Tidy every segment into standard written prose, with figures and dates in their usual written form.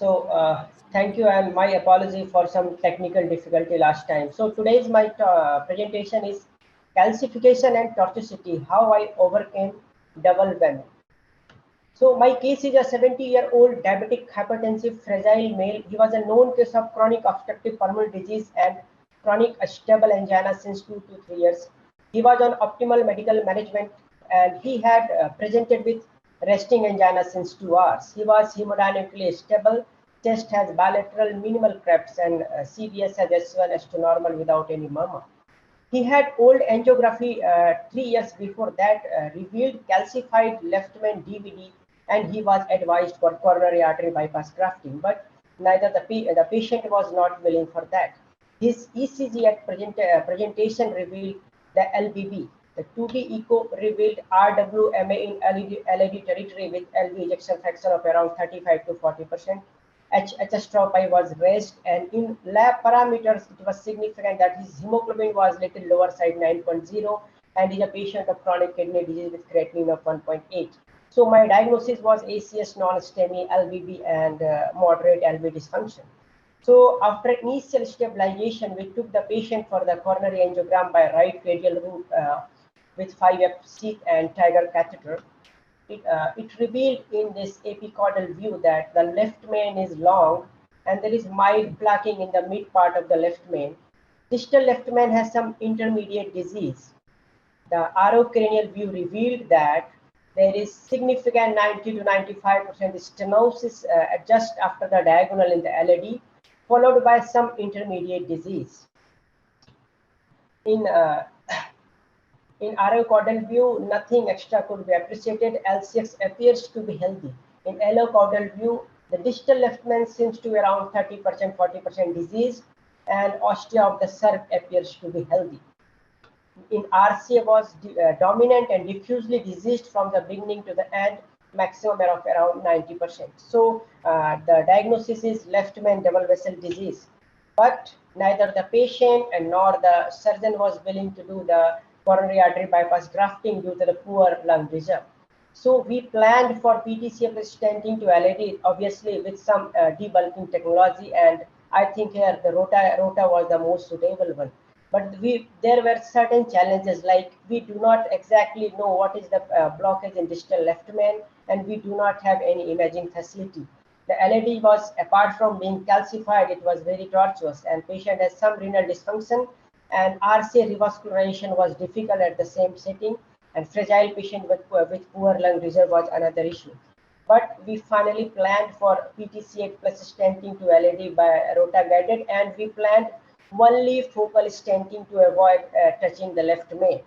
Thank you, and my apology for some technical difficulty last time. So today's my presentation is calcification and tortuosity, how I overcame double whammy. So my case is a 70-year-old diabetic, hypertensive, fragile male. He was a known case of chronic obstructive pulmonary disease and chronic stable angina since 2 to 3 years. He was on optimal medical management, and he had presented with resting angina since 2 hours. He was hemodynamically stable. Chest has bilateral minimal clefts, and CVS has S1 S2 normal without any murmur. He had old angiography 3 years before that revealed calcified left main DVD, and he was advised for coronary artery bypass grafting, but neither the patient was not willing for that. His ECG at presentation revealed the LBB. The 2D echo revealed RWMA in LED territory with LV ejection fraction of around 35 to 40%. HS-TROP was raised, and in lab parameters, it was significant that his hemoglobin was little lower side 9.0, and is a patient of chronic kidney disease with creatinine of 1.8. So my diagnosis was ACS non-STEMI, LVB, and moderate LV dysfunction. So after initial stabilization, we took the patient for the coronary angiogram by right radial route with 5F seat and Tiger catheter. It revealed in this epicaudal view that the left main is long and there is mild plaquing in the mid part of the left main. Distal left main has some intermediate disease. The RO cranial view revealed that there is significant 90 to 95% stenosis just after the diagonal in the LAD, followed by some intermediate disease. In RO caudal view, nothing extra could be appreciated. LCX appears to be healthy. In LO caudal view, the distal left main seems to be around 30%, 40% disease, and ostia of the CERV appears to be healthy. In RCA was dominant and diffusely diseased from the beginning to the end, maximum of around 90%. So the diagnosis is left main double vessel disease, but neither the patient and nor the surgeon was willing to do the coronary artery bypass grafting due to the poor lung reserve. So we planned for PTCF stenting to LAD, obviously with some debulking technology, and I think here the rota was the most suitable one. But there were certain challenges, like we do not exactly know what is the blockage in distal left main, and we do not have any imaging facility. The LAD was, apart from being calcified, it was very tortuous, and patient has some renal dysfunction, and RCA revascularization was difficult at the same setting, and fragile patient with poor lung reserve was another issue. But we finally planned for PTCA plus stenting to LAD by rota guided, and we planned only focal stenting to avoid touching the left main.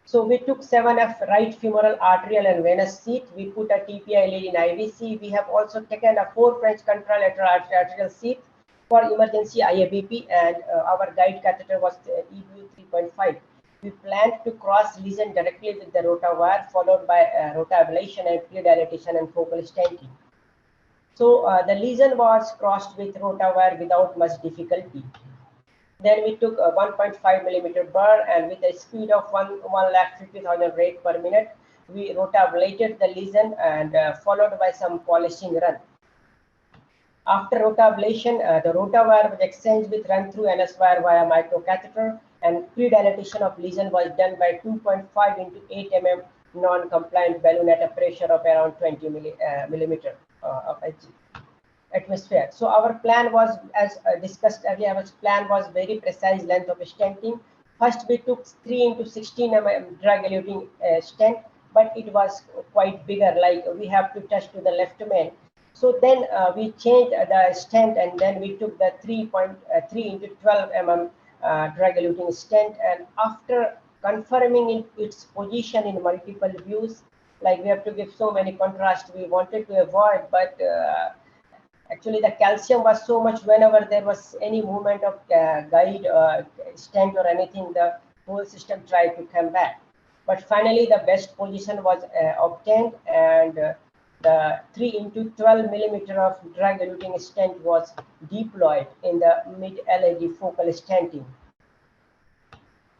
So we took 7F right femoral arterial and venous seat. We put a TPI lead in IVC. We have also taken a 4 French contralateral arterial seat for emergency IABP, and our guide catheter was EBU 3.5. We planned to cross lesion directly with the rota wire, followed by rota ablation and pre-dilatation and focal stenting. So the lesion was crossed with rota wire without much difficulty. Then we took a 1.5 millimeter burr, and with a speed of 1,50,000 rate per minute, we rota ablated the lesion and followed by some polishing run. After rota ablation, the rota wire was exchanged with run through NS wire via microcatheter, and pre-dilatation of lesion was done by 2.5 into 8 mm non-compliant balloon at a pressure of around 20 millimeter of atmosphere. So our plan was, as discussed earlier, our plan was very precise length of stenting. First, we took 3 into 16 mm drug-eluting stent, but it was quite bigger, like we have to touch to the left main. So then we changed the stent, and then we took the 3.3 into 12 mm drug-eluting stent, and after confirming its position in multiple views, like we have to give so many contrast we wanted to avoid, but actually the calcium was so much, whenever there was any movement of guide stent or anything, the whole system tried to come back. But finally the best position was obtained, and the 3 into 12 millimeter of drug-eluting stent was deployed in the mid-LAD focal stenting.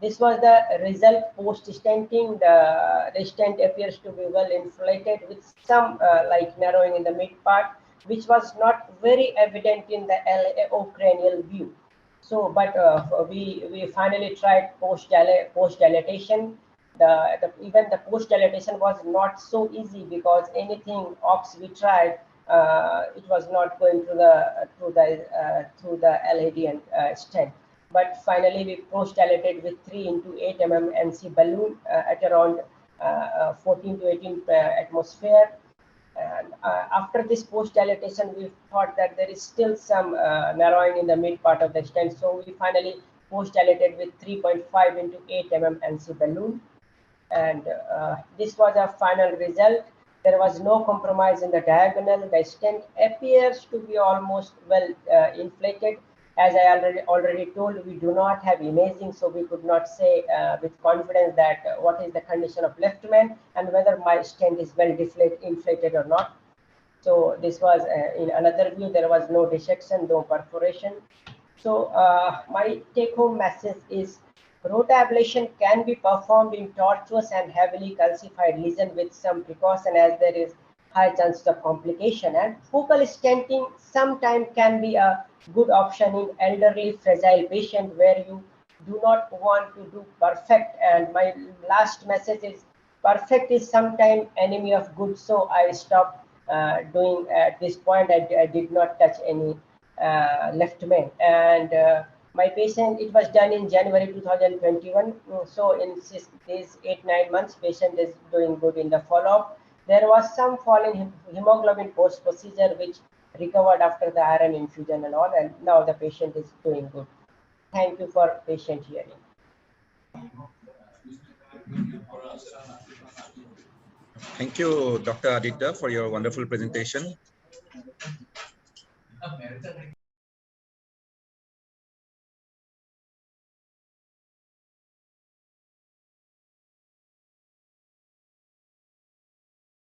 This was the result post-stenting. The stent appears to be well inflated with some like narrowing in the mid part, which was not very evident in the LAO cranial view. So, but we finally tried post dilatation. Even the post dilatation was not so easy, because anything ops we tried, it was not going through the LAD and stent. But finally, we post dilated with 3 into 8 mm NC balloon at around 14 to 18 atmosphere. And after this post dilatation, we thought that there is still some narrowing in the mid part of the stent. So we finally post dilated with 3.5 into 8 mm NC balloon. And this was our final result. There was no compromise in the diagonal. The stent appears to be almost well inflated. As I already told, we do not have imaging, so we could not say with confidence that what is the condition of left main and whether my stent is well inflated or not. So this was in another view. There was no dissection, no perforation. So my take-home message is rotablation can be performed in tortuous and heavily calcified lesion with some precaution, as there is high chance of complication. And focal stenting sometimes can be a good option in elderly, fragile patient where you do not want to do perfect. And my last message is perfect is sometimes enemy of good. So I stopped doing at this point. I did not touch any left main. And my patient, it was done in January 2021. So in these 8-9 months, patient is doing good in the follow-up. There was some fall in hemoglobin post-procedure, which recovered after the iron infusion and all, and now the patient is doing good. Thank you for patient hearing. Thank you, Dr. Aditya, for your wonderful presentation.